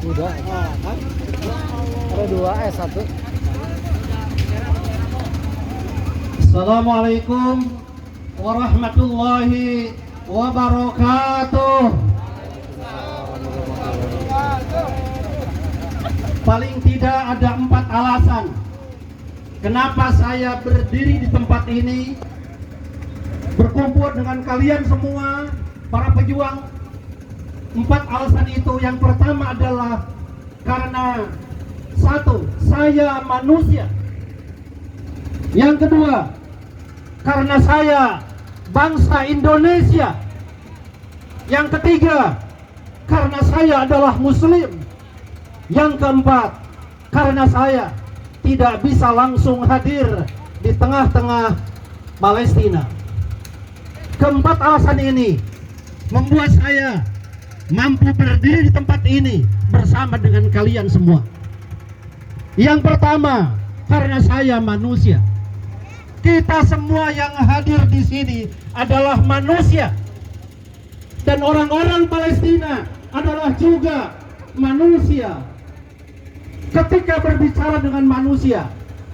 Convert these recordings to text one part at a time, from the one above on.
Udah. Ada dua, satu. Assalamualaikum warahmatullahi wabarakatuh. Paling tidak ada 4 alasan kenapa saya berdiri di tempat ini, berkumpul dengan kalian semua, para pejuang. 4 alasan itu, yang pertama adalah karena 1, saya manusia. Yang kedua, karena saya bangsa Indonesia. Yang ketiga, karena saya adalah muslim. Yang keempat, karena saya tidak bisa langsung hadir di tengah-tengah Palestina. Keempat alasan ini membuat saya mampu berdiri di tempat ini bersama dengan kalian semua. Yang pertama, karena saya manusia. Kita semua yang hadir di sini adalah manusia, dan orang-orang Palestina adalah juga manusia. Ketika berbicara dengan manusia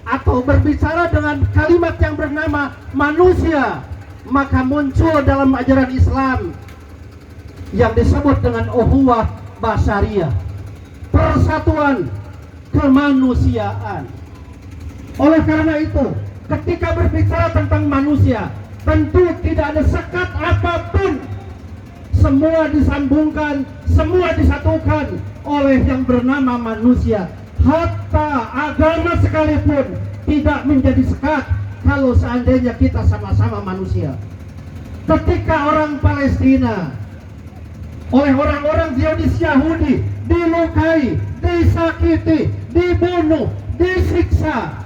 atau berbicara dengan kalimat yang bernama manusia, maka muncul dalam ajaran Islam yang disebut dengan ukhuwah basyariyah, persatuan kemanusiaan. Oleh karena itu, ketika berbicara tentang manusia, tentu tidak ada sekat apapun. Semua disambungkan, semua disatukan oleh yang bernama manusia. Hatta agama sekalipun tidak menjadi sekat kalau seandainya kita sama-sama manusia. Ketika orang Palestina oleh orang-orang Zionis Yahudi dilukai, disakiti, dibunuh, disiksa,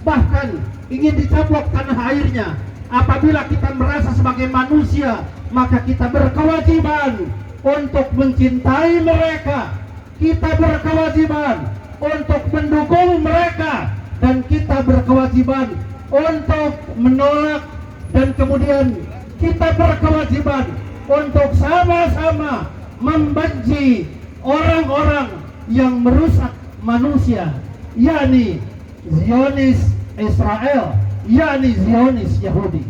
bahkan ingin dicaplok tanah airnya. Apabila kita merasa sebagai manusia, maka kita berkewajiban untuk mencintai mereka. Kita berkewajiban untuk mendukung mereka, dan kita berkewajiban untuk menolak, dan kemudian kita berkewajiban untuk sama-sama membenci orang-orang yang merusak manusia, yakni Zionis Israel, yakni Zionis Yahudi.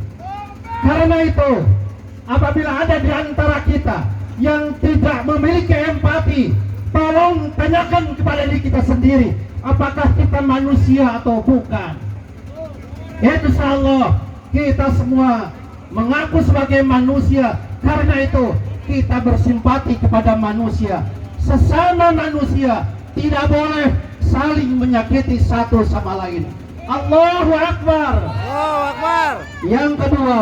Karena itu, apabila ada di antara kita yang tidak memiliki empati, tolong tanyakan kepada diri kita sendiri, apakah kita manusia atau bukan. Insyaallah kita semua mengaku sebagai manusia. Karena itu kita bersimpati kepada manusia. Sesama manusia tidak boleh saling menyakiti satu sama lain. Allahu Akbar. Allahu Akbar. Yang kedua,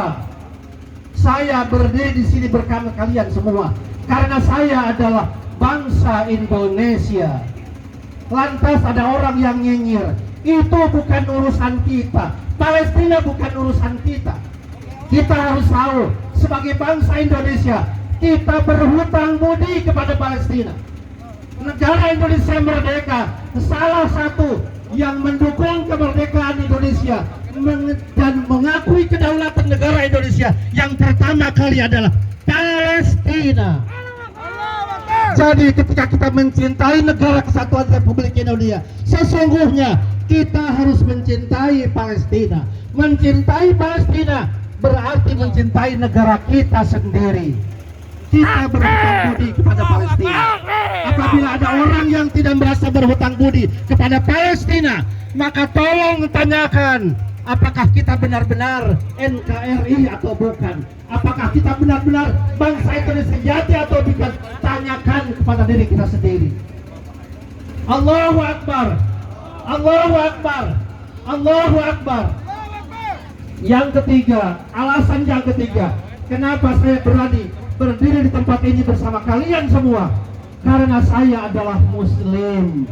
saya berdiri di sini bersama kalian semua karena saya adalah bangsa Indonesia. Lantas ada orang yang nyinyir, itu bukan urusan kita. Palestina bukan urusan kita. Kita harus tahu, sebagai bangsa Indonesia, kita berhutang budi kepada Palestina. Negara Indonesia merdeka, salah satu yang mendukung kemerdekaan Indonesia dan mengakui kedaulatan negara Indonesia yang pertama kali adalah Palestina. Jadi ketika kita mencintai negara kesatuan Republik Indonesia, sesungguhnya kita harus mencintai Palestina. Mencintai Palestina berarti mencintai negara kita sendiri. Kita berhutang budi kepada Palestina. Apabila ada orang yang tidak merasa berhutang budi kepada Palestina, maka tolong tanyakan, apakah kita benar-benar NKRI atau bukan? Apakah kita benar-benar bangsa Indonesia sejati atau bukan? Tanyakan kepada diri kita sendiri. Allahu Akbar. Allahu Akbar. Allahu Akbar. Yang ketiga, alasan yang ketiga, kenapa saya berani berdiri di tempat ini bersama kalian semua, karena saya adalah muslim.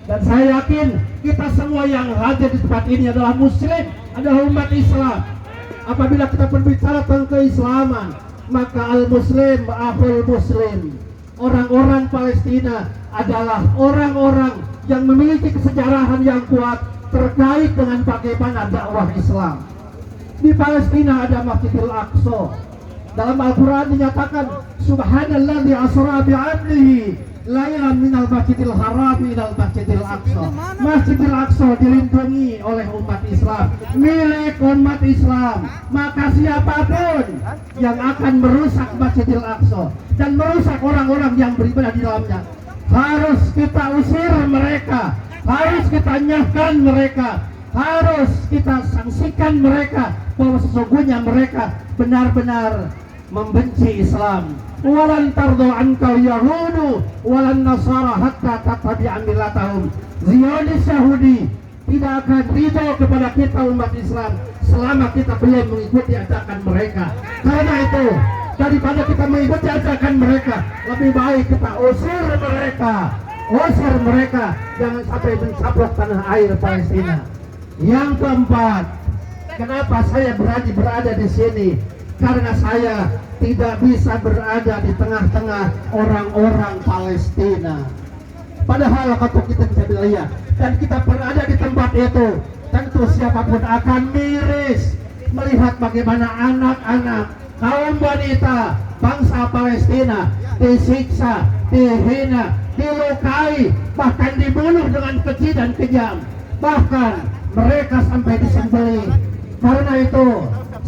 Dan saya yakin kita semua yang hadir di tempat ini adalah muslim, adalah umat Islam. Apabila kita berbicara tentang keislaman, maka al-muslim akhul muslim. Orang-orang Palestina adalah orang-orang yang memiliki kesejarahan yang kuat terkait dengan bagaimana dakwah Islam. Di Palestina ada Masjidil Aqsa. Dalam Al-Quran dinyatakan Subhanalladzi asra bi'abdihi lailan minal masjidil haram ilal masjidil aqsa. Masjidil Aqsa dilindungi oleh umat Islam, milik umat Islam. Maka siapapun yang akan merusak Masjidil Aqsa dan merusak orang-orang yang beribadah di dalamnya, harus kita usir mereka, harus kita nyahkan mereka, harus kita sanksikan mereka bahwa sesungguhnya mereka benar-benar membenci Islam. Walan tardu ankal yahudu walan nasara hatta tattabi'a millatahum. Zionis Yahudi tidak akan ridho kepada kita umat Islam selama kita belum mengikuti ajakan mereka. Karena itu, daripada kita mengikuti ajakan mereka, lebih baik kita usir mereka. Usir mereka, jangan sampai mencaplok tanah air Palestina. Yang keempat, kenapa saya berada di sini? Karena saya tidak bisa berada di tengah-tengah orang-orang Palestina. Padahal kalau kita bisa lihat dan kita berada di tempat itu, tentu siapapun akan miris melihat bagaimana anak-anak, kaum wanita bangsa Palestina disiksa, dihina, dilukai, bahkan dibunuh dengan keji dan kejam. Bahkan mereka sampai disembelih. Karena itu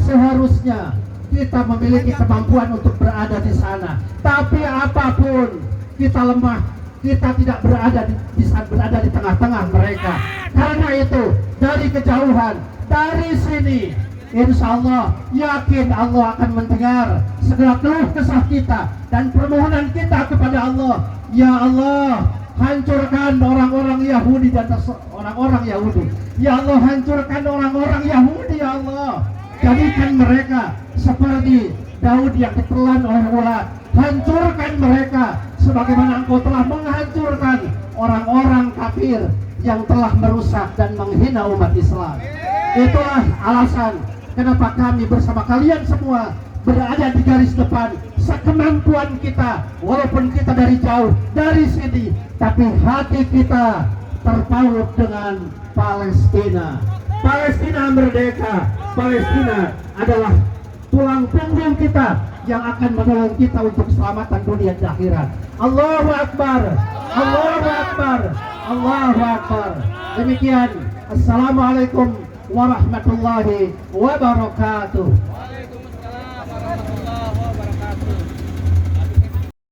seharusnya kita memiliki kemampuan untuk berada di sana. Tapi apapun kita lemah, kita tidak bisa berada di tengah-tengah mereka. Karena itu dari kejauhan, dari sini, insya Allah yakin Allah akan mendengar segala keluh kesah kita dan permohonan kita kepada Allah. Ya Allah, hancurkan orang-orang Yahudi dan orang-orang Yahudi. Ya Allah, hancurkan orang-orang Yahudi. Ya Allah, jadikan mereka seperti Daud yang ditelan oleh ulat. Hancurkan mereka sebagaimana Engkau telah menghancurkan orang-orang kafir yang telah merusak dan menghina umat Islam. Itulah alasan kenapa kami bersama kalian semua berada di garis depan sekemampuan kita. Walaupun kita dari jauh, dari sini, tapi hati kita terpaut dengan Palestina. Palestina merdeka. Palestina adalah tulang punggung kita yang akan menolong kita untuk keselamatan dunia dan akhirat. Allahu Akbar, Allahu Akbar, Allahu Akbar. Demikian. Assalamualaikum warahmatullahi wabarakatuh.